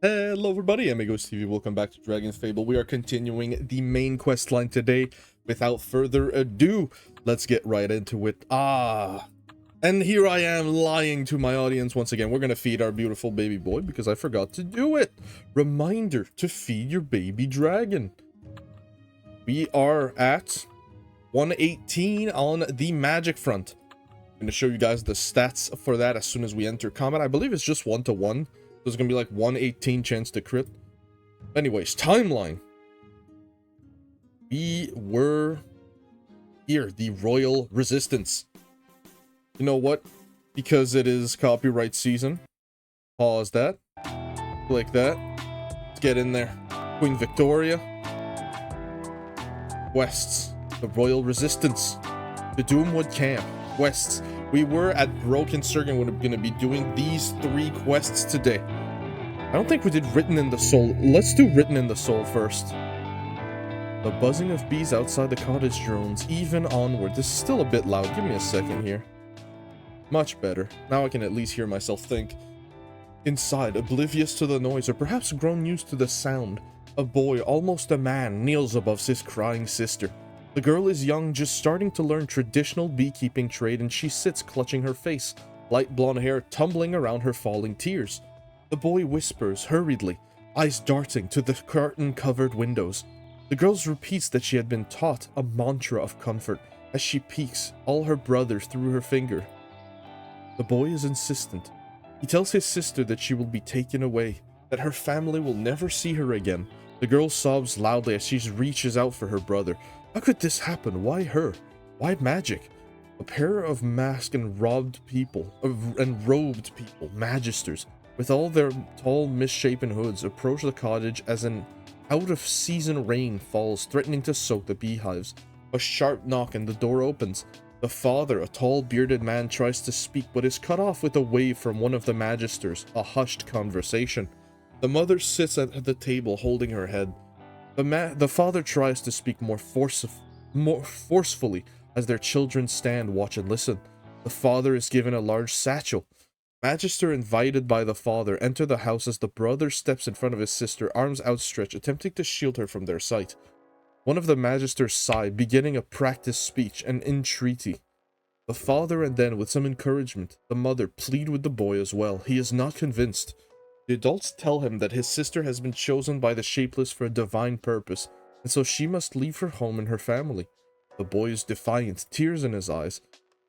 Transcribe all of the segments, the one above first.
Hello everybody, Amigos TV, welcome back to Dragonfable. We are continuing the main quest line today. Without further ado, let's get right into it. And here I am lying to my audience once again. We're gonna feed our beautiful baby boy because I forgot to do it. Reminder to feed your baby dragon. We are at 118 on the magic front. I'm gonna show you guys the stats for that as soon as we enter combat. I believe it's just 1-to-1. So it's gonna be like 118 chance to crit. Anyways, timeline. We were here, the Royal Resistance. You know what? Because it is copyright season. Pause that. Click that. Let's get in there. Queen Victoria. Quests. The Royal Resistance. The Doomwood Camp. Quests. We were at Broken Circuit. We're going to be doing these 3 quests today. I don't think we did Written in the Soul. Let's do Written in the Soul first. The buzzing of bees outside the cottage drones, even onward. This is still a bit loud. Give me a second here. Much better. Now I can at least hear myself think. Inside, oblivious to the noise, or perhaps grown used to the sound, a boy, almost a man, kneels above his crying sister. The girl is young, just starting to learn traditional beekeeping trade, and she sits clutching her face, light blonde hair tumbling around her falling tears. The boy whispers hurriedly, eyes darting to the curtain-covered windows. The girl repeats that she had been taught a mantra of comfort as she peeks all her brothers through her finger. The boy is insistent. He tells his sister that she will be taken away, that her family will never see her again. The girl sobs loudly as she reaches out for her brother. How could this happen? Why her? Why magic? A pair of masked and robed people, magisters, with all their tall, misshapen hoods, approach the cottage as an out-of-season rain falls, threatening to soak the beehives. A sharp knock and the door opens. The father, a tall, bearded man, tries to speak, but is cut off with a wave from one of the magisters, a hushed conversation. The mother sits at the table, holding her head. The father tries to speak more forcefully as their children stand, watch, and listen. The father is given a large satchel. Magister, invited by the father, enter the house as the brother steps in front of his sister, arms outstretched, attempting to shield her from their sight. One of the magisters sigh, beginning a practice speech, an entreaty. The father, and then, with some encouragement, the mother plead with the boy as well. He is not convinced. The adults tell him that his sister has been chosen by the Shapeless for a divine purpose, and so she must leave her home and her family. The boy is defiant, tears in his eyes.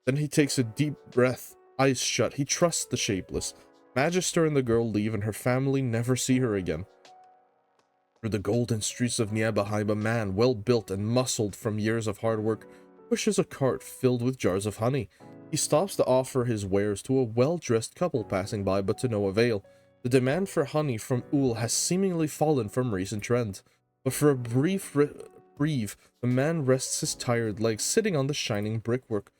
Then he takes a deep breath, eyes shut. He trusts the Shapeless. Magister and the girl leave, and her family never see her again. Through the golden streets of Nibelheim, a man, well-built and muscled from years of hard work, pushes a cart filled with jars of honey. He stops to offer his wares to a well-dressed couple passing by, but to no avail. The demand for honey from Ull has seemingly fallen from recent trend, but for a brief reprieve, the man rests his tired legs sitting on the shining brickwork.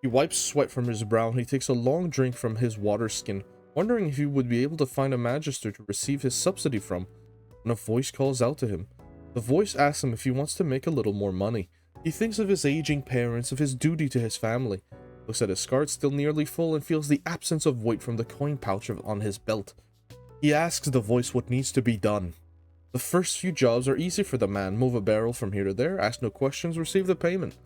He wipes sweat from his brow and he takes a long drink from his water skin, wondering if he would be able to find a magister to receive his subsidy from, when a voice calls out to him. The voice asks him if he wants to make a little more money. He thinks of his aging parents, of his duty to his family, looks at his cart still nearly full, and feels the absence of weight from the coin pouch on his belt. He asks the voice what needs to be done. The first few jobs are easy for the man. Move a barrel from here to there, ask no questions, receive the payment.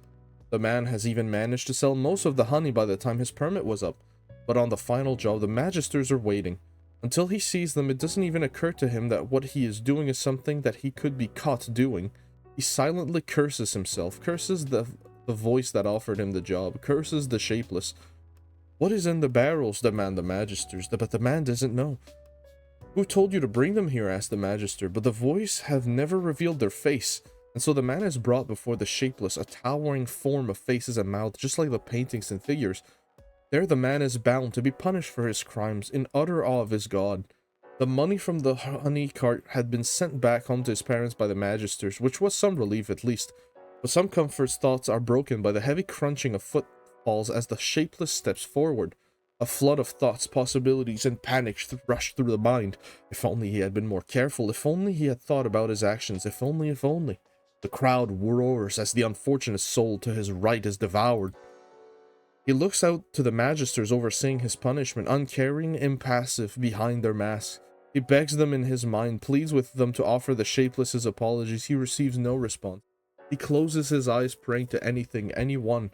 The man has even managed to sell most of the honey by the time his permit was up. But on the final job, the magisters are waiting. Until he sees them, it doesn't even occur to him that what he is doing is something that he could be caught doing. He silently curses himself, curses the voice that offered him the job, curses the Shapeless. What is in the barrels? Demand the magisters, but the man doesn't know. Who told you to bring them here? Asked the magister, but the voice have never revealed their face, and so the man is brought before the Shapeless, a towering form of faces and mouths, just like the paintings and figures. There the man is bound to be punished for his crimes, in utter awe of his god. The money from the honey cart had been sent back home to his parents by the magisters, which was some relief at least, but some comfort's thoughts are broken by the heavy crunching of footfalls as the Shapeless steps forward. A flood of thoughts, possibilities, and panic rush through the mind. If only he had been more careful, if only he had thought about his actions, if only, if only. The crowd roars as the unfortunate soul to his right is devoured. He looks out to the magisters overseeing his punishment, uncaring, impassive, behind their masks. He begs them in his mind, pleads with them to offer the Shapeless his apologies. He receives no response. He closes his eyes, praying to anything, anyone.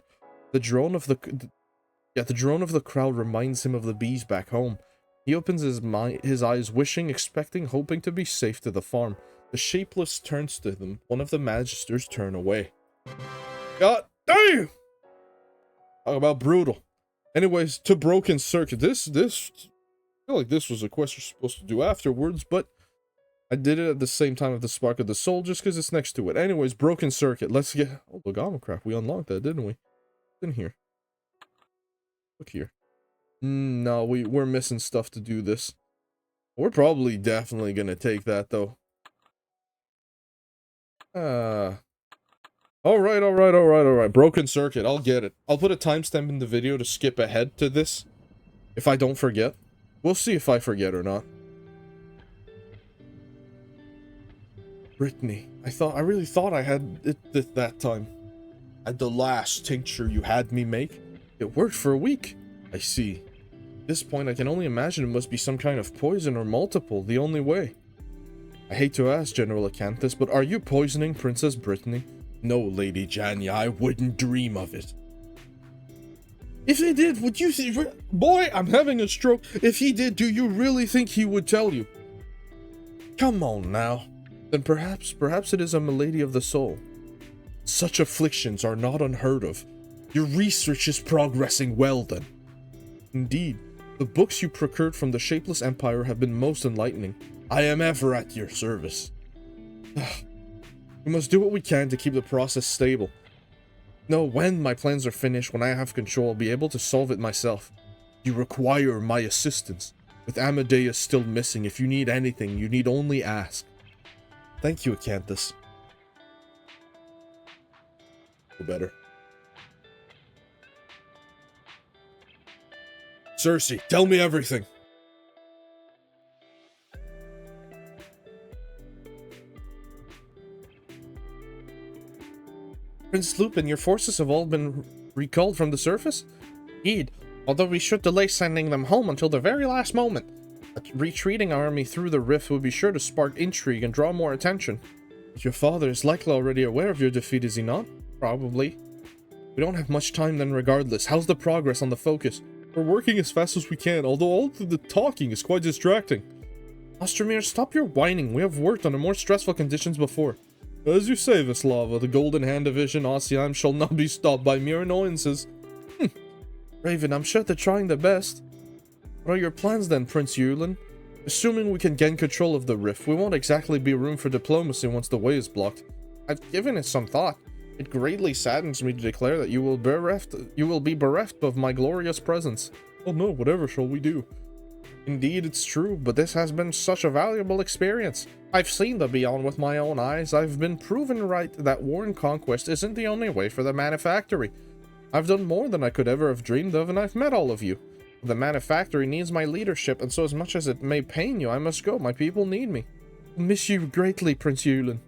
The drone of the crowd reminds him of the bees back home. He opens his eyes, wishing, expecting, hoping to be safe to the farm. The Shapeless turns to them. One of the Magisters turn away. God damn! Talk about brutal. Anyways, to Broken Circuit. This I feel like this was a quest you're supposed to do afterwards, but I did it at the same time of the Spark of the Soul just because it's next to it. Anyways, Broken Circuit. Let's get... Oh, Logama crap. We unlocked that, didn't we? In here. Look here. No, we're missing stuff to do this. We're probably definitely gonna take that, though. Alright. Broken Circuit. I'll get it. I'll put a timestamp in the video to skip ahead to this. If I don't forget. We'll see if I forget or not. Brittany. I really thought I had it that time. At the last tincture you had me make, it worked for a week. I see. At this point, I can only imagine it must be some kind of poison or multiple, the only way. I hate to ask, General Acanthus, but are you poisoning Princess Brittany? No, Lady Janya, I wouldn't dream of it. If he did, would you see... Boy, I'm having a stroke. If he did, do you really think he would tell you? Come on now. Then perhaps it is a malady of the soul. Such afflictions are not unheard of. Your research is progressing well then. Indeed, the books you procured from the Shapeless Empire have been most enlightening. I am ever at your service. We must do what we can to keep the process stable. No, when my plans are finished, when I have control, I'll be able to solve it myself. You require my assistance. With Amadeus still missing, if you need anything, you need only ask. Thank you, Acanthus. Feel better. Cersei, tell me everything. Prince Lupin, your forces have all been recalled from the surface? Indeed, although we should delay sending them home until the very last moment. A retreating army through the rift would be sure to spark intrigue and draw more attention. But your father is likely already aware of your defeat, is he not? Probably. We don't have much time then regardless. How's the progress on the focus? We're working as fast as we can, although all the talking is quite distracting. Ostromir, stop your whining. We have worked under more stressful conditions before. As you say, Veslava, the Golden Hand Division Ossiam shall not be stopped by mere annoyances. Raven, I'm sure they're trying their best. What are your plans then, Prince Yulin? Assuming we can gain control of the rift, we won't exactly be room for diplomacy once the way is blocked. I've given it some thought. It greatly saddens me to declare that you will be bereft of my glorious presence. Oh no, whatever shall we do? Indeed, it's true, but this has been such a valuable experience. I've seen the beyond with my own eyes. I've been proven right that war and conquest isn't the only way for the Manufactory. I've done more than I could ever have dreamed of, and I've met all of you. The Manufactory needs my leadership, and so as much as it may pain you, I must go. My people need me. I miss you greatly, Prince Yulin.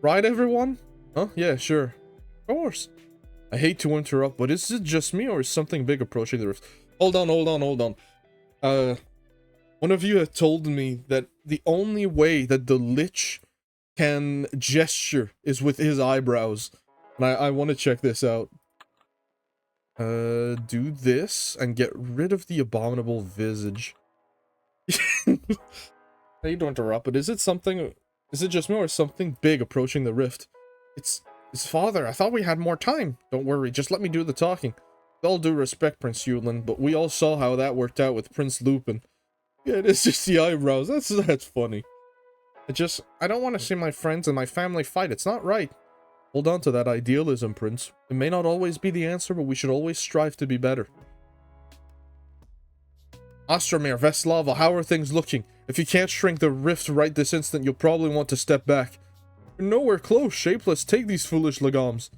Right, everyone? Huh? Yeah, sure. Of course. I hate to interrupt, but is it just me, or is something big approaching the rift? Hold on. One of you had told me that the only way that the Lich can gesture is with his eyebrows. And I want to check this out. Do this and get rid of the abominable visage. I hate to interrupt, but is it just me or is something big approaching the rift? It's father. I thought we had more time. Don't worry, just let me do the talking. With all due respect, Prince Yulin, but we all saw how that worked out with Prince Lupin. Yeah, it's just the eyebrows. That's funny. I don't want to see my friends and my family fight. It's not right. Hold on to that idealism, Prince. It may not always be the answer, but we should always strive to be better. Ostromir, Veslava, how are things looking? If you can't shrink the rift right this instant, you'll probably want to step back. We're nowhere close. Shapeless, take these foolish Lagams.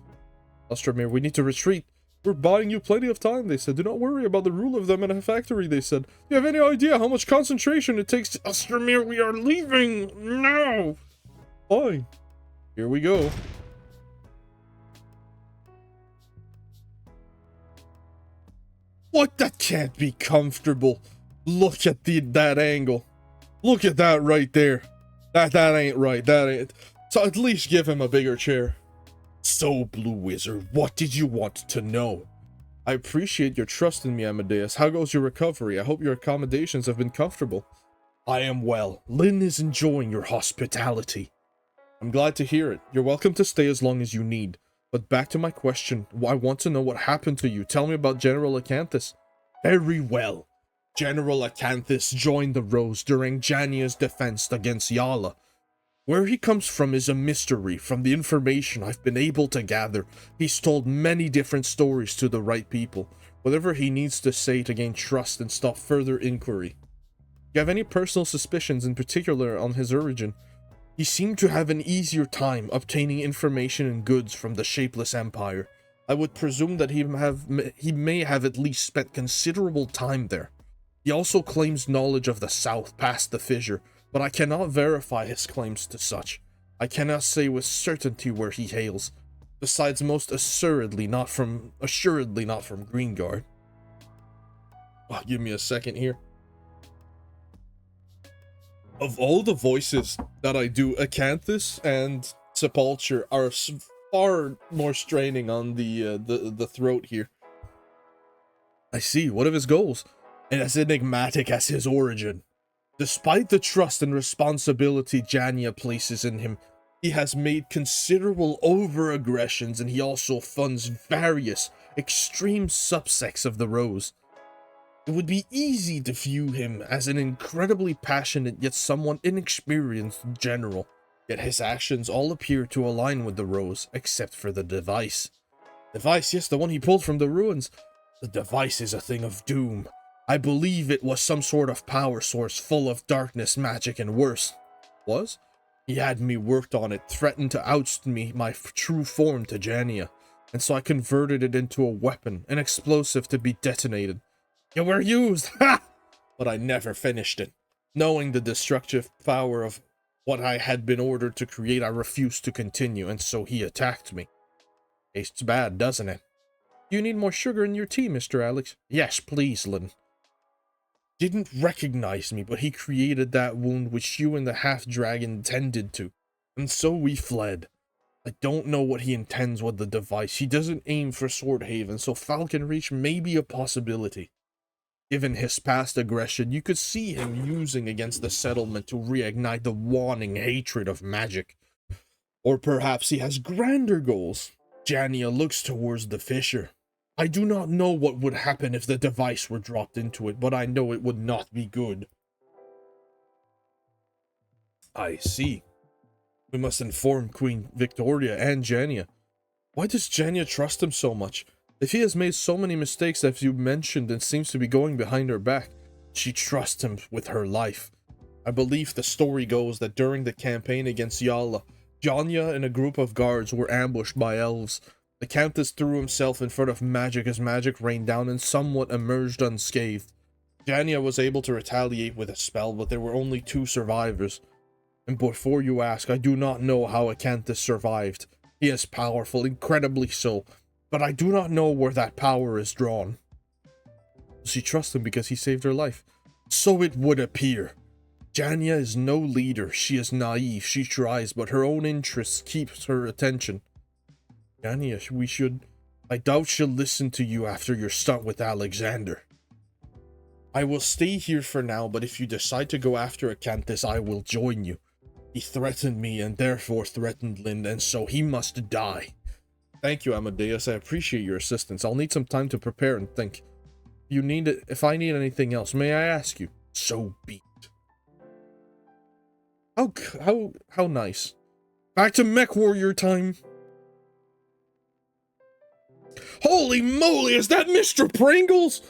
Ostromir, we need to retreat. We're buying you plenty of time, they said. Do not worry about the rule of them in a factory, they said. Do you have any idea how much concentration it takes to... Ostromir, we are leaving now! Fine. Here we go. What? That can't be comfortable. Look at that angle. Look at that right there. That ain't right. That ain't. So at least give him a bigger chair. So, Blue Wizard, what did you want to know? I appreciate your trust in me, Amadeus. How goes your recovery? I hope your accommodations have been comfortable. I am well. Lynn is enjoying your hospitality. I'm glad to hear it. You're welcome to stay as long as you need. But back to my question. I want to know what happened to you. Tell me about General Acanthus. Very well. General Acanthus joined the Rose during Jania's defense against Yala. Where he comes from is a mystery. From the information I've been able to gather, he's told many different stories to the right people. Whatever he needs to say to gain trust and stop further inquiry. Do you have any personal suspicions in particular on his origin? He seemed to have an easier time obtaining information and goods from the Shapeless Empire. I would presume that he may have at least spent considerable time there. He also claims knowledge of the South past the fissure, but I cannot verify his claims to such. I cannot say with certainty where he hails, besides most assuredly not from Greengard. Oh, give me a second here. Of all the voices that I do, Acanthus and Sepulture are far more straining on the throat here. I see. What of his goals? And as enigmatic as his origin. Despite the trust and responsibility Jania places in him, he has made considerable over-aggressions, and he also funds various extreme subsects of the Rose. It would be easy to view him as an incredibly passionate yet somewhat inexperienced general, yet his actions all appear to align with the Rose, except for the device. Device, yes, the one he pulled from the ruins. The device is a thing of doom. I believe it was some sort of power source full of darkness, magic, and worse. Was? He had me worked on it, threatened to oust me my true form to Jania, and so I converted it into a weapon, an explosive to be detonated. It were used, ha! But I never finished it. Knowing the destructive power of what I had been ordered to create, I refused to continue, and so he attacked me. Tastes bad, doesn't it? Do you need more sugar in your tea, Mr. Alex? Yes, please, Lynn. Didn't recognize me, but he created that wound which you and the half-dragon intended to, and so we fled. I don't know what he intends with the device. He doesn't aim for Swordhaven, so Falcon Reach may be a possibility. Given his past aggression, you could see him using against the settlement to reignite the waning hatred of magic. Or perhaps he has grander goals. Jania looks towards the fissure. I do not know what would happen if the device were dropped into it, but I know it would not be good. I see. We must inform Queen Victoria and Jania. Why does Jania trust him so much? If he has made so many mistakes as you mentioned and seems to be going behind her back, she trusts him with her life. I believe the story goes that during the campaign against Yala, Jania and a group of guards were ambushed by elves. The Countess threw himself in front of magic as magic rained down and somewhat emerged unscathed. Jania was able to retaliate with a spell, but there were only 2 survivors. And before you ask, I do not know how Acanthus survived. He is powerful, incredibly so, but I do not know where that power is drawn. She trusts him because he saved her life. So it would appear. Jania is no leader. She is naive. She tries, but her own interests keeps her attention. Jania, I doubt she'll listen to you after your start with Alexander. I will stay here for now, but if you decide to go after Acanthus, I will join you. He threatened me and therefore threatened Lind, and so he must die. Thank you, Amadeus. I appreciate your assistance. I'll need some time to prepare and think. If I need anything else, may I ask you? So be it. How nice. Back to Mech Warrior time. Holy moly, is that Mr. Pringles?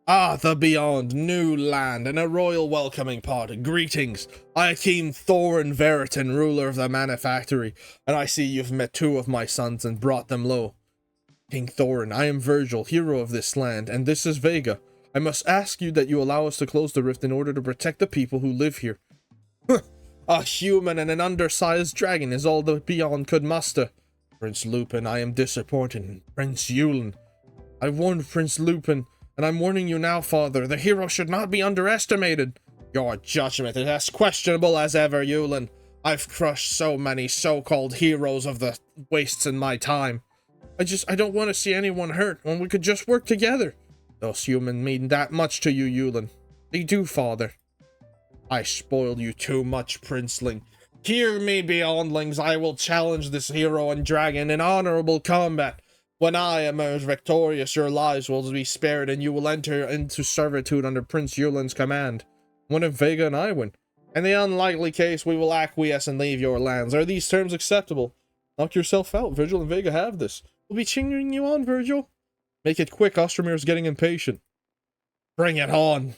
Ah, the beyond, new land, and a royal welcoming party. Greetings. I King Thorin Veritan, ruler of the manufactory, and I see you've met 2 of my sons and brought them low. King Thorin, I am Virgil, hero of this land, and this is Vega. I must ask you that you allow us to close the rift in order to protect the people who live here. A human and an undersized dragon is all the beyond could muster. Prince Lupin, I am disappointed. Prince Yulin. I warned Prince Lupin, and I'm warning you now, father. The hero should not be underestimated. Your judgment is as questionable as ever, Yulin. I've crushed so many so-called heroes of the wastes in my time. I don't want to see anyone hurt when we could just work together. Those humans mean that much to you, Yulin. They do, father. I spoiled you too much, princeling. Hear me, beyondlings. I will challenge this hero and dragon in honorable combat. When I emerge victorious, your lives will be spared and you will enter into servitude under Prince Yulin's command. What if Vega and I win? In the unlikely case, we will acquiesce and leave your lands. Are these terms acceptable? Knock yourself out. Virgil and Vega have this. We'll be cheering you on, Virgil. Make it quick. Ostromir's getting impatient. Bring it on.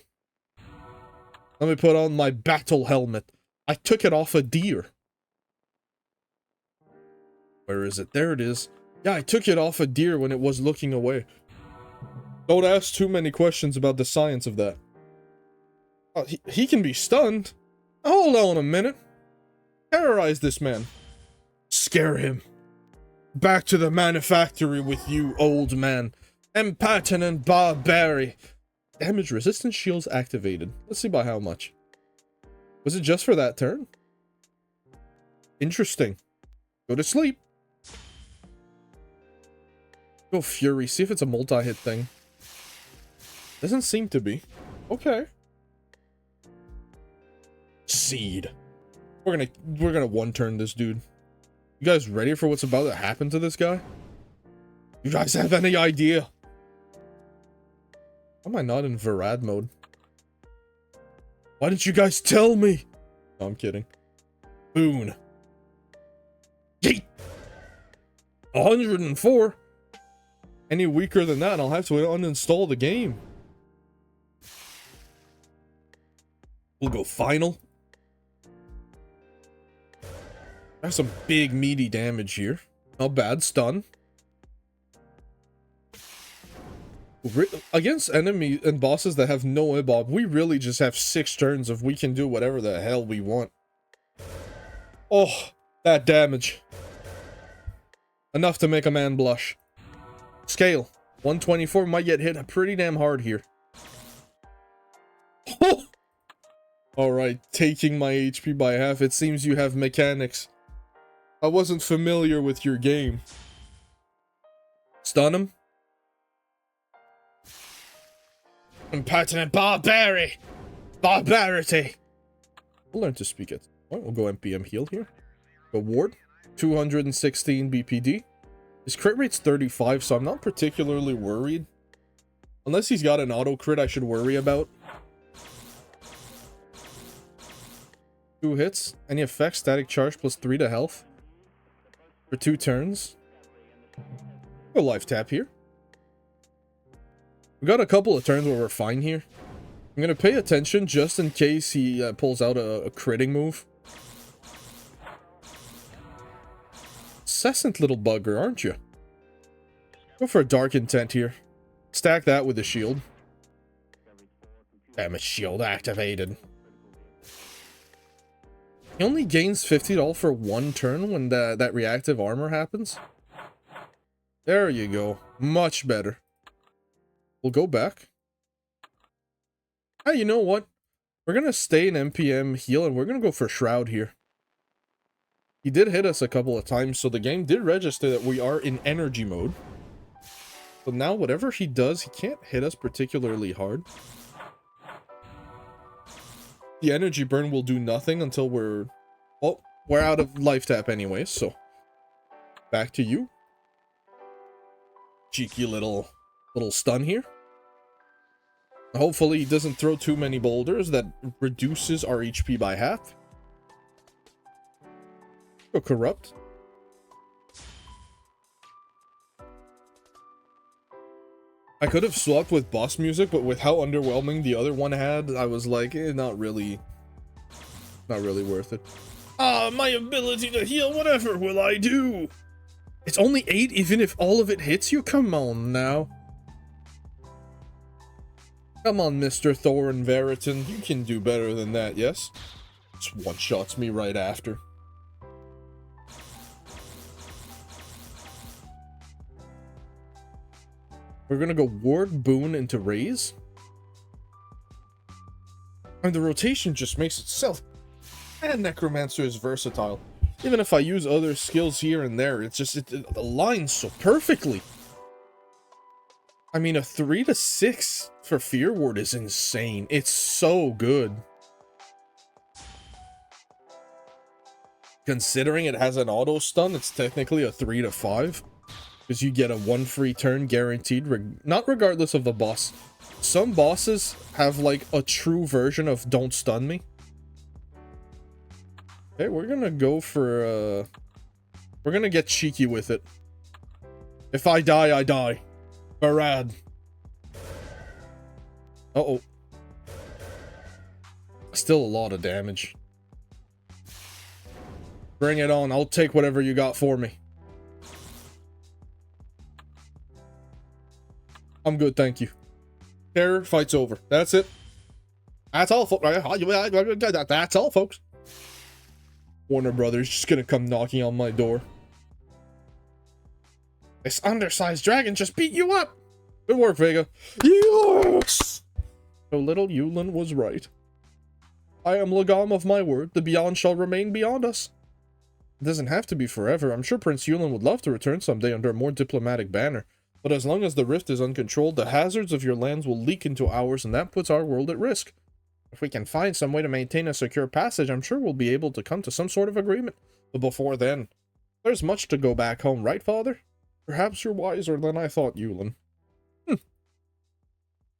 Let me put on my battle helmet. I took it off a deer. Where is it? There it is. Yeah, I took it off a deer when it was looking away. Don't ask too many questions about the science of that. Oh, he can be stunned. Hold on a minute. Terrorize this man. Scare him. Back to the manufactory with you, old man. Impertinent barbari. Damage resistance shields activated. Let's see by how much. Was it just for that turn? Interesting. Go to sleep. Go Fury. See if it's a multi-hit thing. Doesn't seem to be. Okay. Seed. We're gonna one-turn this dude. You guys ready for what's about to happen to this guy? You guys have any idea? Why am I not in Verad mode? Why didn't you guys tell me? No, I'm kidding. Boon. Yeet! 104? Any weaker than that, I'll have to uninstall the game. We'll go final. That's some big meaty damage here. Not bad. Stun. Against enemy and bosses that have no ibob, we really just have 6 turns of we can do whatever the hell we want. Oh, that damage. Enough to make a man blush. Scale. 124 might get hit pretty damn hard here. Oh! Alright, taking my HP by half. It seems you have mechanics. I wasn't familiar with your game. Stun him. Impertinent barbarity! We'll learn to speak it. Alright, we'll go MPM heal here. Go ward. 216 BPD. His crit rate's 35, so I'm not particularly worried. Unless he's got an auto crit I should worry about. 2 hits. Any effects, static charge plus 3 to health. For 2 turns. Go life tap here. We got a couple of turns where we're fine here. I'm gonna pay attention just in case he pulls out a critting move. Incessant little bugger, aren't you? Go for a dark intent here. Stack that with a shield. Damn it, shield activated. He only gains 50 all for 1 turn when that reactive armor happens. There you go. Much better. We'll go back. Ah, you know what? We're gonna stay in MPM heal and we're gonna go for Shroud here. He did hit us a couple of times, so the game did register that we are in energy mode. So now whatever he does, he can't hit us particularly hard. The energy burn will do nothing until we're out of life tap anyways, so back to you. Cheeky little stun here. Hopefully he doesn't throw too many boulders that reduces our HP by half. Go corrupt. I could have swapped with boss music, but with how underwhelming the other one had, I was like, not really worth it. Ah, my ability to heal, whatever will I do? It's only 8 even if all of it hits you? Come on now. Come on, Mr. Thorin Veritan, you can do better than that, yes? Just one-shots me right after. We're gonna go Ward Boon into Raise. And the rotation just makes itself. And Necromancer is versatile. Even if I use other skills here and there, it aligns so perfectly. I mean, a 3 to 6 for Fear Ward is insane. It's so good. Considering it has an auto stun, it's technically a 3 to 5. Because you get a 1 free turn guaranteed, not regardless of the boss. Some bosses have like a true version of don't stun me. Okay, we're gonna go for, we're gonna get cheeky with it. If I die, I die. Barad. Uh-oh. Still a lot of damage. Bring it on. I'll take whatever you got for me. I'm good, thank you. Terror, fight's over. That's it. That's all, folks. That's all, folks. Warner Brothers just gonna come knocking on my door. This undersized dragon just beat you up! Good work, Vega. Yes! So little Yulin was right. I am Lagom of my word. The beyond shall remain beyond us. It doesn't have to be forever. I'm sure Prince Yulin would love to return someday under a more diplomatic banner. But as long as the rift is uncontrolled, the hazards of your lands will leak into ours, and that puts our world at risk. If we can find some way to maintain a secure passage, I'm sure we'll be able to come to some sort of agreement. But before then, there's much to go back home, right, Father? Perhaps you're wiser than I thought, Yulin.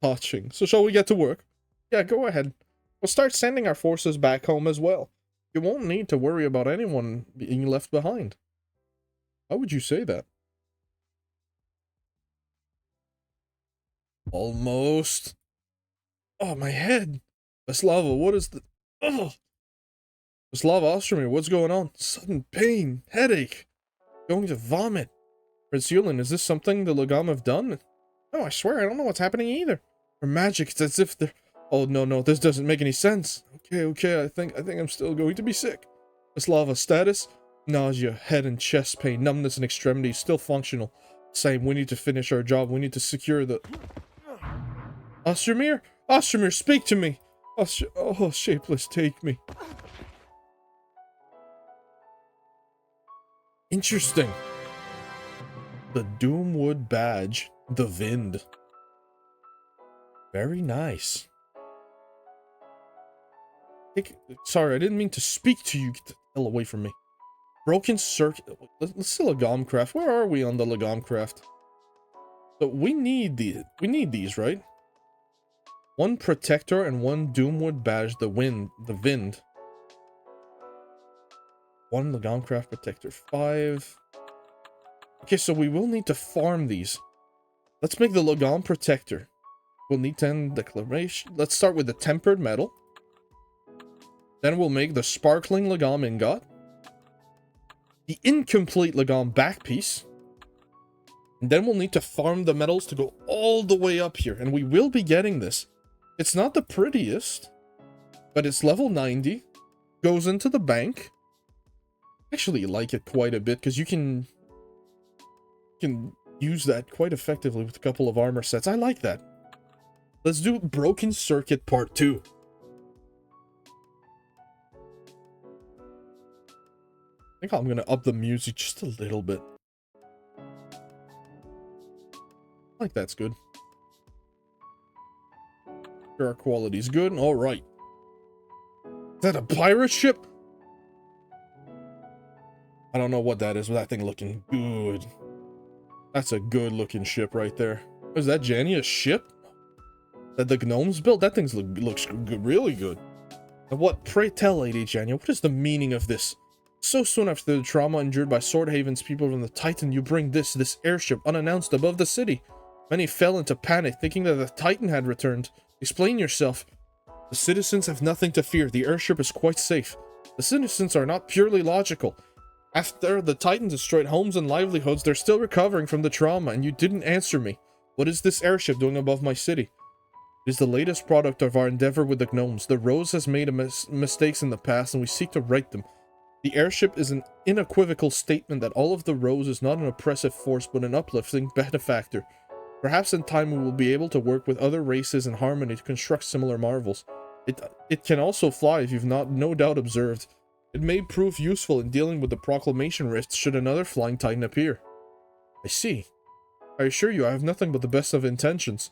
Touching. So shall we get to work? Yeah, go ahead. We'll start sending our forces back home as well. You won't need to worry about anyone being left behind. How would you say that? Almost. Oh, my head. Veslava, what is the... Oh! Veslava Ostromir, what's going on? Sudden pain. Headache. Going to vomit. Prince Yulin, is this something the Lagom have done? No, I swear, I don't know what's happening either. For magic, it's as if they're... Oh, no, this doesn't make any sense. Okay, I think I'm still going to be sick. Veslava, status? Nausea, head and chest pain, numbness and extremities, still functional. Same, we need to finish our job. We need to secure the... Ostromir? Ostromir, speak to me! Oh, Shapeless, take me. Interesting. The Doomwood badge. The Vind. Very nice. Sorry, I didn't mean to speak to you. Get the hell away from me. Broken circuit. Let's see Lagomcraft. Where are we on the Lagomcraft? So we need these, right? One protector and one Doomwood badge. The Vind. One Lagomcraft protector. 5. Okay, so we will need to farm these. Let's make the Lagom protector. We'll need 10 declaration. Let's start with the tempered metal. Then we'll make the sparkling Lagom ingot. The incomplete Lagom back piece. And then we'll need to farm the metals to go all the way up here. And we will be getting this. It's not the prettiest, but it's level 90. Goes into the bank. Actually like it quite a bit because you can use that quite effectively with a couple of armor sets. I like that. Let's do Broken Circuit Part 2. I think I'm going to up the music just a little bit. I think that's good. Sure, our quality's good. Alright. Is that a pirate ship? I don't know what that is, but that thing looking good. That's a good looking ship right there. Is that Jania's ship? That the gnomes built? That thing looks good, really good. And what, pray tell, Lady Jania, what is the meaning of this? So soon after the trauma endured by Swordhaven's people from the Titan, you bring this airship unannounced above the city. Many fell into panic, thinking that the Titan had returned. Explain yourself. The citizens have nothing to fear. The airship is quite safe. The citizens are not purely logical. After the Titan destroyed homes and livelihoods, they're still recovering from the trauma, and you didn't answer me. What is this airship doing above my city? It is the latest product of our endeavor with the gnomes. The Rose has made mistakes in the past, and we seek to right them. The airship is an unequivocal statement that all of the Rose is not an oppressive force, but an uplifting benefactor. Perhaps in time we will be able to work with other races in harmony to construct similar marvels. It can also fly if you've no doubt observed. It may prove useful in dealing with the proclamation rifts should another flying titan appear. I see. I assure you I have nothing but the best of intentions.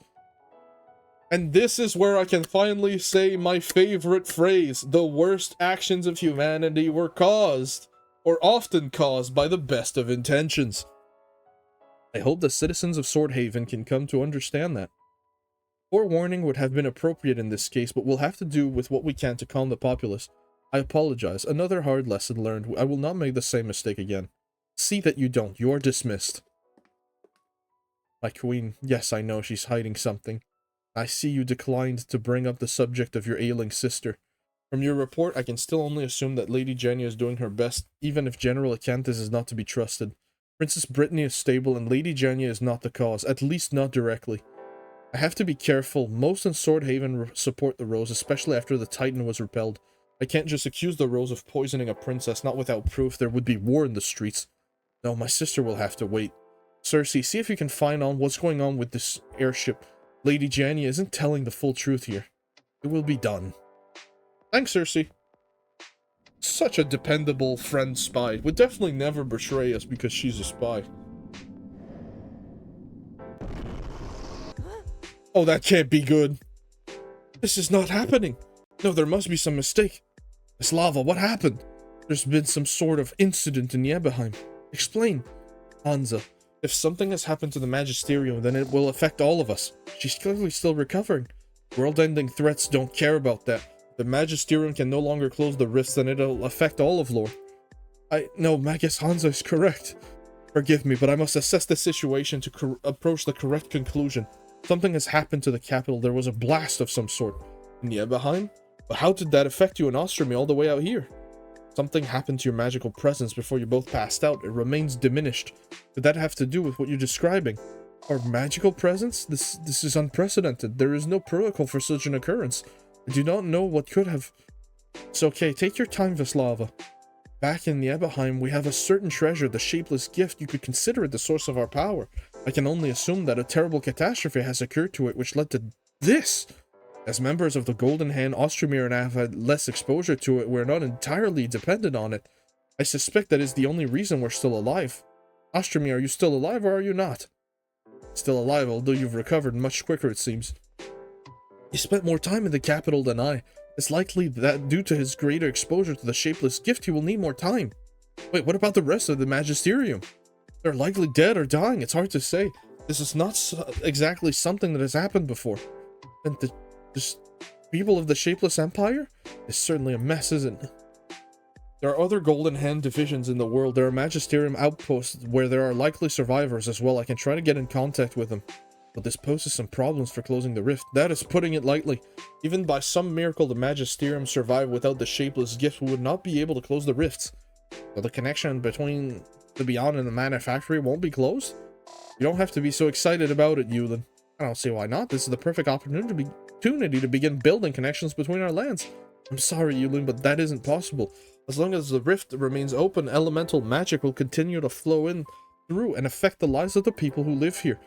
And this is where I can finally say my favorite phrase. The worst actions of humanity were caused, or often caused, by the best of intentions. I hope the citizens of Swordhaven can come to understand that. Forewarning would have been appropriate in this case, but we'll have to do with what we can to calm the populace. I apologize. Another hard lesson learned. I will not make the same mistake again. See that you don't. You are dismissed. My queen. Yes, I know she's hiding something. I see you declined to bring up the subject of your ailing sister. From your report, I can still only assume that Lady Genya is doing her best, even if General Acanthus is not to be trusted. Princess Brittany is stable, and Lady Genya is not the cause, at least not directly. I have to be careful. Most in Swordhaven support the Rose, especially after the Titan was repelled. I can't just accuse the Rose of poisoning a princess, not without proof. There would be war in the streets. No, my sister will have to wait. Cersei, see if you can find out what's going on with this airship. Lady Genya isn't telling the full truth here. It will be done. Thanks, Cersei. Such a dependable friend spy. Would definitely never betray us because she's a spy. Oh, that can't be good. This is not happening. No, there must be some mistake. Miss Lava, what happened? There's been some sort of incident in Nibelheim. Explain. Hansa, if something has happened to the Magisterium, then it will affect all of us. She's clearly still recovering. World-ending threats don't care about that. The Magisterium can no longer close the rifts, then it'll affect all of lore. No, Magus Hansa is correct. Forgive me, but I must assess the situation to approach the correct conclusion. Something has happened to the capital. There was a blast of some sort. In Nibelheim? But how did that affect you in Ostromir all the way out here? Something happened to your magical presence before you both passed out. It remains diminished. Did that have to do with what you're describing? Our magical presence? This is unprecedented. There is no protocol for such an occurrence. I do not know what could have... It's okay. Take your time, Veslava. Back in Nibelheim, we have a certain treasure, the shapeless gift. You could consider it the source of our power. I can only assume that a terrible catastrophe has occurred to it, which led to this. As members of the Golden Hand, Ostromir and I have had less exposure to it. We're not entirely dependent on it. I suspect that is the only reason we're still alive. Ostromir, are you still alive or are you not? Still alive, although you've recovered much quicker, it seems. He spent more time in the capital than I. It's likely that due to his greater exposure to the shapeless gift, he will need more time. Wait, what about the rest of the Magisterium? They're likely dead or dying, it's hard to say. This is not exactly something that has happened before. And the people of the Shapeless Empire? It's certainly a mess, isn't it? There are other Golden Hand divisions in the world. There are Magisterium outposts where there are likely survivors as well. I can try to get in contact with them. But this poses some problems for closing the rift. That is putting it lightly. Even by some miracle the Magisterium survived without the Shapeless gift, we would not be able to close the rifts. So the connection between the Beyond and the Manufactory won't be closed? You don't have to be so excited about it, Yulin. I don't see why not. This is the perfect opportunity to begin building connections between our lands. I'm sorry, Yulin, but that isn't possible. As long as the rift remains open, elemental magic will continue to flow in through and affect the lives of the people who live here.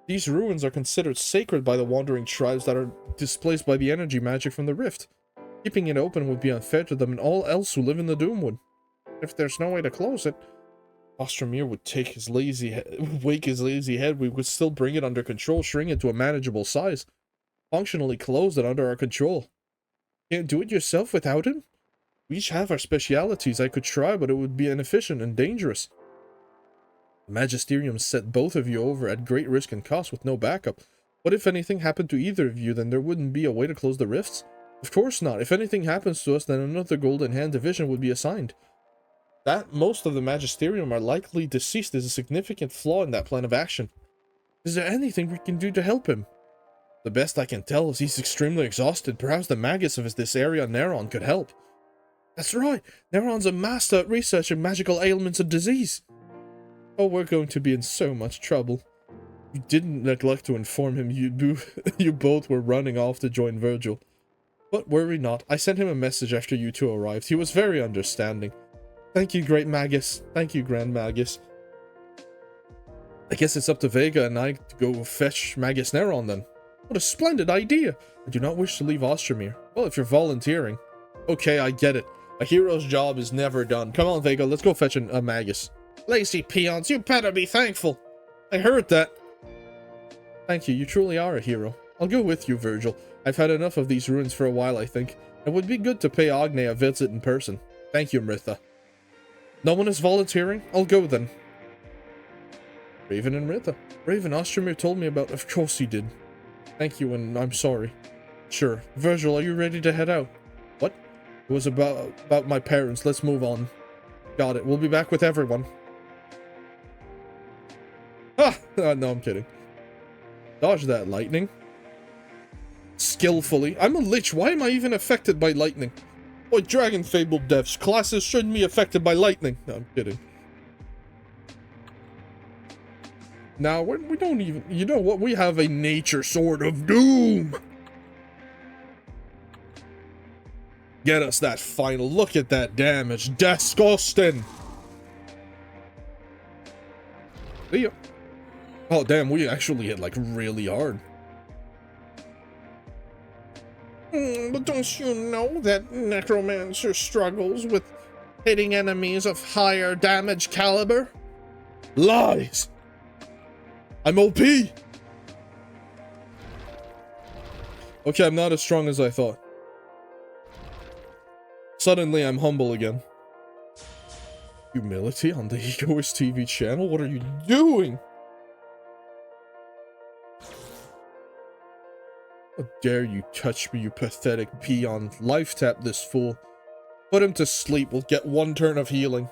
These ruins are considered sacred by the wandering tribes that are displaced by the energy magic from the rift. Keeping it open would be unfair to them and all else who live in the Doomwood. If there's no way to close it, Ostromir would wake his lazy head. We would still bring it under control, shrink it to a manageable size. Functionally close it under our control. Can't do it yourself without him? We each have our specialities. I could try, but it would be inefficient and dangerous. The Magisterium set both of you over at great risk and cost with no backup. What if anything happened to either of you? Then there wouldn't be a way to close the rifts? Of course not. If anything happens to us, then another Golden Hand division would be assigned. That most of the Magisterium are likely deceased is a significant flaw in that plan of action. Is there anything we can do to help him? The best I can tell is he's extremely exhausted. Perhaps the Magus of this area, Neron, could help. That's right. Neron's a master at researching magical ailments and disease. Oh, we're going to be in so much trouble. You didn't neglect to inform him you both were running off to join Virgil. But worry not. I sent him a message after you two arrived. He was very understanding. Thank you, Great Magus. Thank you, Grand Magus. I guess it's up to Vega and I to go fetch Magus Neron then. What a splendid idea! I do not wish to leave Ostromir. Well, if you're volunteering. Okay, I get it. A hero's job is never done. Come on, Vega, let's go fetch a Magus. Lazy peons, you better be thankful. I heard that. Thank you, you truly are a hero. I'll go with you, Virgil. I've had enough of these ruins for a while, I think. It would be good to pay Agne a visit in person. Thank you, Mritha. No one is volunteering? I'll go then. Raven and Mritha. Raven, Ostromir told me about. Of course he did. Thank you, and I'm sorry. Sure. Virgil, are you ready to head out? What? It was about my parents. Let's move on. Got it. We'll be back with everyone. Ah! No, I'm kidding. Dodge that lightning. Skillfully. I'm a lich. Why am I even affected by lightning? Boy, Dragonfable devs. Classes shouldn't be affected by lightning. No, I'm kidding. Now, we don't even... You know what? We have a nature sword of doom. Get us that final. Look at that damage. Disgusting. See ya. Oh, damn. We actually hit, like, really hard. But don't you know that Necromancer struggles with hitting enemies of higher damage caliber? Lies! I'm OP! Okay, I'm not as strong as I thought. Suddenly, I'm humble again. Humility on the Egoist TV channel? What are you doing? How dare you touch me, you pathetic peon. Life tap this fool. Put him to sleep. We'll get one turn of healing.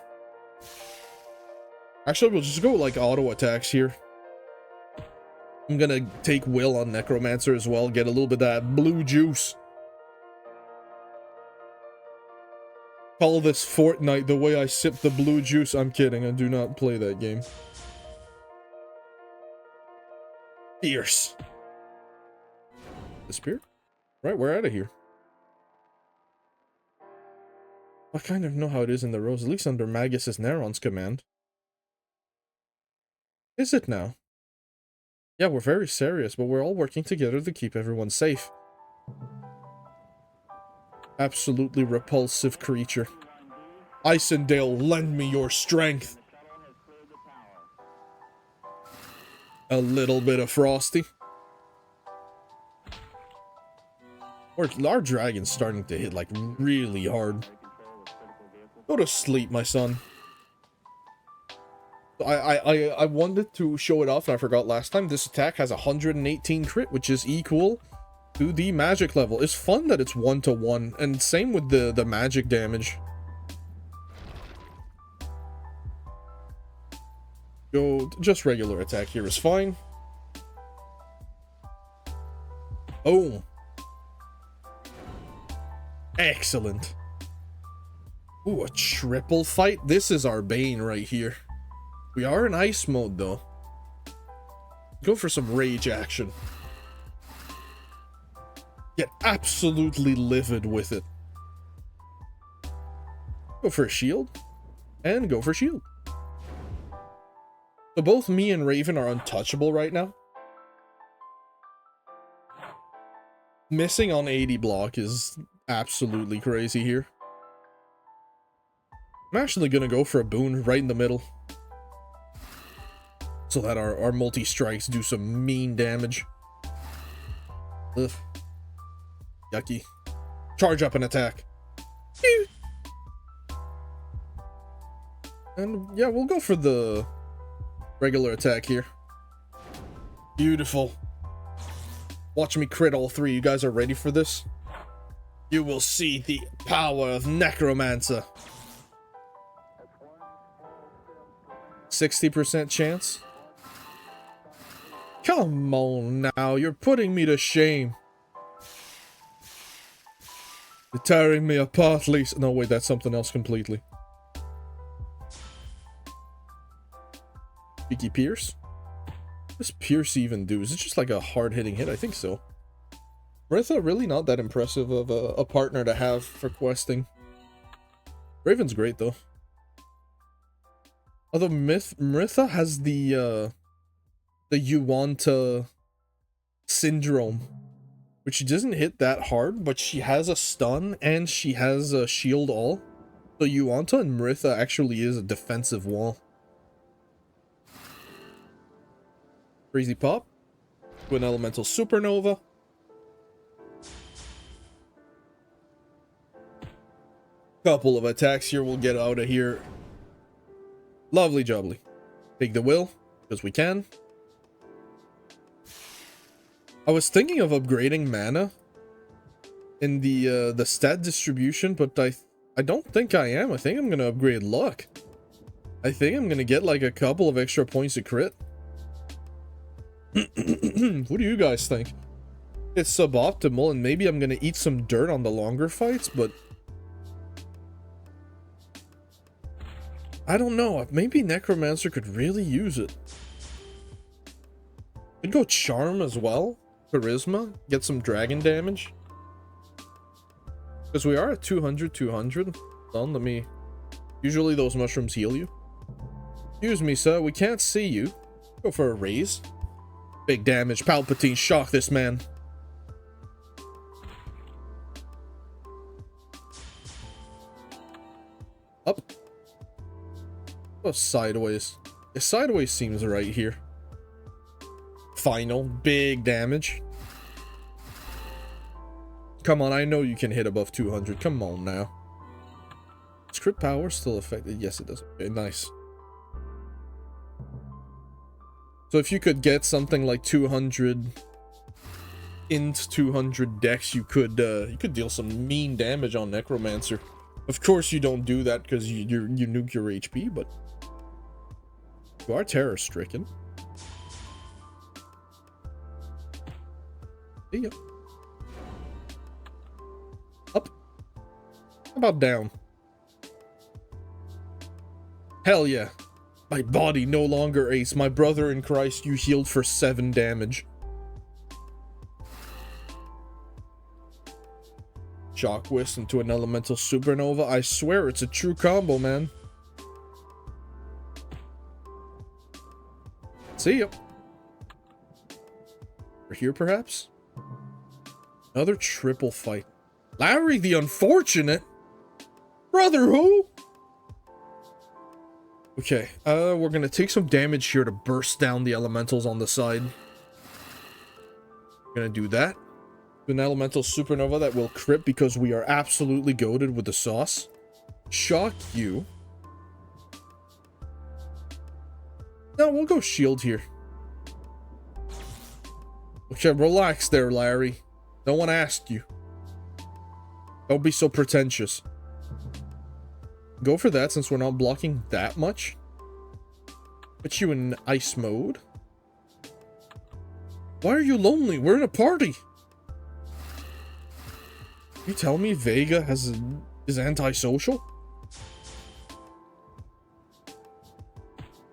Actually, we'll just go like auto attacks here. I'm gonna take Will on Necromancer as well. Get a little bit of that blue juice. Call this Fortnite the way I sip the blue juice. I'm kidding. I do not play that game. Fierce. The spear? Right, we're out of here. I kind of know how it is in the rows, at least under Magus's Neron's command. Is it now? Yeah, we're very serious, but we're all working together to keep everyone safe. Absolutely repulsive creature. Isendale, lend me your strength. A little bit of Frosty. Our dragon's starting to hit like really hard. Go to sleep, my son. I wanted to show it off and I forgot last time. This attack has 118 crit, which is equal to the magic level. It's fun that it's 1-to-1, and same with the magic damage. Go, just regular attack here is fine. Oh. Excellent. Ooh, a triple fight? This is our bane right here. We are in ice mode, though. Go for some rage action. Get absolutely livid with it. Go for a shield. And go for shield. So both me and Raven are untouchable right now. Missing on 80 block is absolutely crazy here. I'm actually gonna go for a boon right in the middle. So that our multi-strikes do some mean damage. Ugh. Yucky. Charge up and attack. And yeah, we'll go for the regular attack here. Beautiful. Watch me crit all three. You guys are ready for this? You will see the power of Necromancer. 60% chance. Come on now, you're putting me to shame. You're tearing me apart, Lisa. No, wait, that's something else completely. Cheeky Pierce? What does Pierce even do? Is it just like a hard-hitting hit? I think so. Mritha, really not that impressive of a partner to have for questing. Raven's great, though. Although Mritha has the Yuanta syndrome. which she doesn't hit that hard, but she has a stun and she has a shield all. So Yuanta and Maritha actually is a defensive wall. Crazy Pop to an Elemental Supernova. Couple of attacks here, we'll get out of here. Lovely jubbly. Take the will, because we can. I was thinking of upgrading mana in the stat distribution, but I don't think I am. I think I'm gonna upgrade luck. I think I'm gonna get like a couple of extra points of crit. What do you guys think? It's suboptimal, and maybe I'm gonna eat some dirt on the longer fights, but I don't know. Maybe Necromancer could really use it. Could go Charm as well. Charisma. Get some dragon damage. Because we are at 200. Let me... Usually those mushrooms heal you. Excuse me, sir. We can't see you. Go for a raise. Big damage. Palpatine. Shock this man. Up. Oh, sideways. Yeah, sideways seems right here. Final. Big damage. Come on, I know you can hit above 200. Come on now. Is crit power still affected? Yes, it does. Okay, nice. So if you could get something like 200 int 200 dex, you could deal some mean damage on Necromancer. Of course you don't do that because you nuke your HP, but you are terror stricken. See ya. Up. How about down? Hell yeah. My body no longer ace. My brother in Christ, you healed for 7 damage. Shock Whisk into an Elemental Supernova. I swear it's a true combo, man. See ya. We're here, perhaps? Another triple fight. Larry the Unfortunate? Brother who? Okay, we're gonna take some damage here to burst down the elementals on the side. Gonna do that. An Elemental Supernova that will crit because we are absolutely goated with the sauce. Shock you. No, we'll go shield here. Okay, relax there, Larry. No one asked you. Don't be so pretentious. Go for that since we're not blocking that much. Put you in ice mode. Why are you lonely? We're in a party. You tell me Vega is antisocial?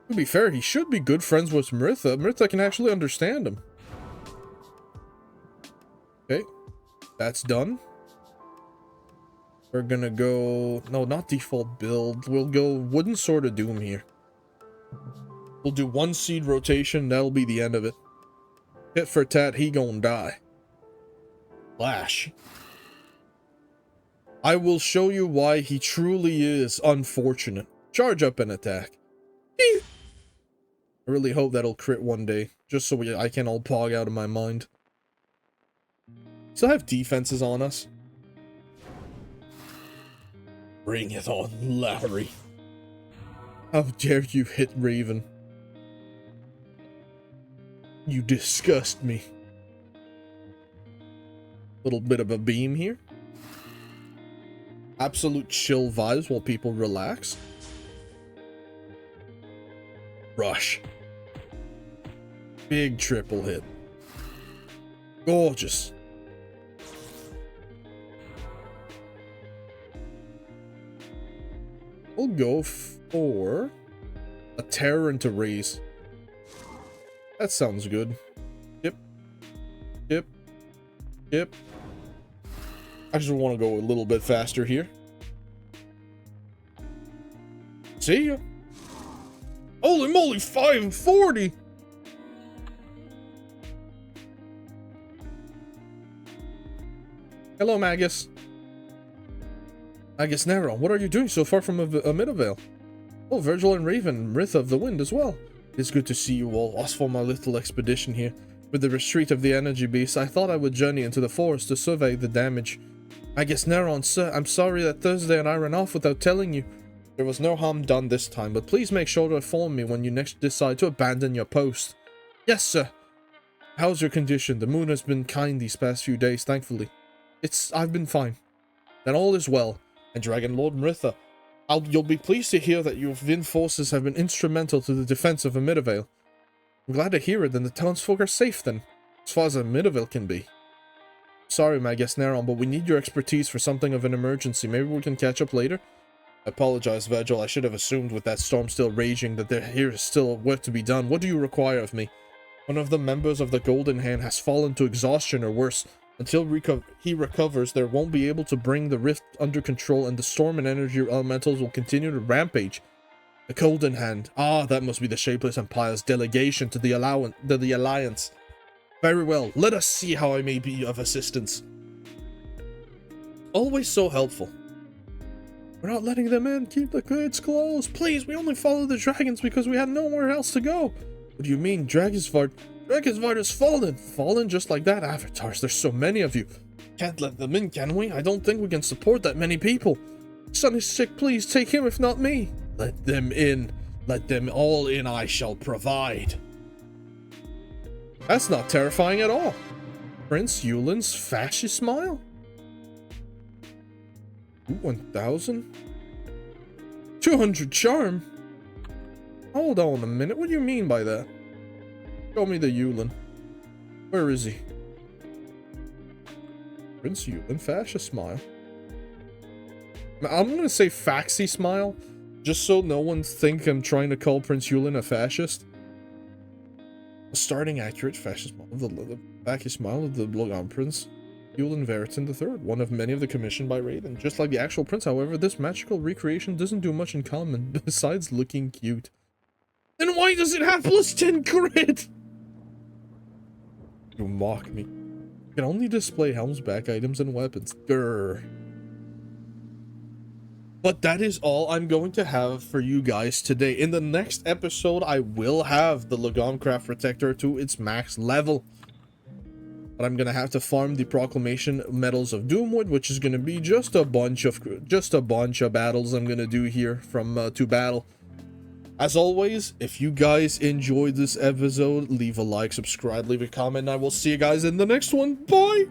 To be fair, he should be good friends with Maritha. Maritha can actually understand him. Okay, that's done. We're gonna go... No, not default build. We'll go Wooden Sword of Doom here. We'll do 1 seed rotation. That'll be the end of it. Hit for tat, he gonna die. Flash. I will show you why he truly is unfortunate. Charge up and attack. I really hope that'll crit one day. Just so I can all pog out of my mind. Still have defenses on us. Bring it on, Larry. How dare you hit Raven? You disgust me. Little bit of a beam here. Absolute chill vibes while people relax. Rush. Big triple hit. Gorgeous. We'll go for a terror into raise. That sounds good. Yep. Yep. Yep. I just want to go a little bit faster here. See ya. Holy moly, 540! Hello, Magus. Magus Nero, what are you doing so far from a Midavale? Oh, Virgil and Raven, Rith of the Wind as well. It's good to see you all. As for my little expedition here, with the retreat of the energy beast, I thought I would journey into the forest to survey the damage. Magus Neron, sir, I'm sorry that Thursday and I ran off without telling you. There was no harm done this time, but please make sure to inform me when you next decide to abandon your post. Yes, sir. How's your condition? The moon has been kind these past few days, thankfully. I've been fine. Then all is well. And Dragon Lord Maritha, you'll be pleased to hear that your Vin forces have been instrumental to the defense of Midavale. I'm glad to hear it, and the townsfolk are safe then, as far as Midavale can be. Sorry, Magus Neron, but we need your expertise for something of an emergency. Maybe we can catch up later? I apologize, Virgil. I should have assumed with that storm still raging that here is still work to be done. What do you require of me? One of the members of the Golden Hand has fallen to exhaustion or worse. Until he recovers, they won't be able to bring the rift under control, and the storm and energy elementals will continue to rampage. The Golden Hand. Ah, that must be the Shapeless Empire's delegation to the Alliance. Very well, let us see how I may be of assistance. Always so helpful. We're not letting them in. Keep the gates closed. Please, we only followed the dragons because we had nowhere else to go. What do you mean, Dragonsvard? Dragonsvard has fallen. Fallen just like that? Avatars, there's so many of you. Can't let them in, can we? I don't think we can support that many people. Son is sick, please take him if not me. Let them in. Let them all in, I shall provide. That's not terrifying at all. Prince Yulin's fascist smile? 1,000? 200 charm? Hold on a minute, what do you mean by that? Show me the Yulin. Where is he? Prince Yulin, fascist smile. I'm gonna say faxy smile, just so no one think I'm trying to call Prince Yulin a fascist. A starting accurate fascist smile of the faxy smile of the Logan Prince Yulin Veritan III, one of many of the commissioned by Raven. Just like the actual prince, however, this magical recreation doesn't do much in common besides looking cute. Then why does it have +10 crit? You mock me. You can only display Helm's back items and weapons. Grr. But that is all I'm going to have for you guys today. In the next episode, I will have the Lagomcraft Protector to its max level. But I'm gonna have to farm the Proclamation Medals of Doomwood, which is gonna be just a bunch of battles I'm gonna do here from to battle. As always, if you guys enjoyed this episode, leave a like, subscribe, leave a comment, and I will see you guys in the next one. Bye!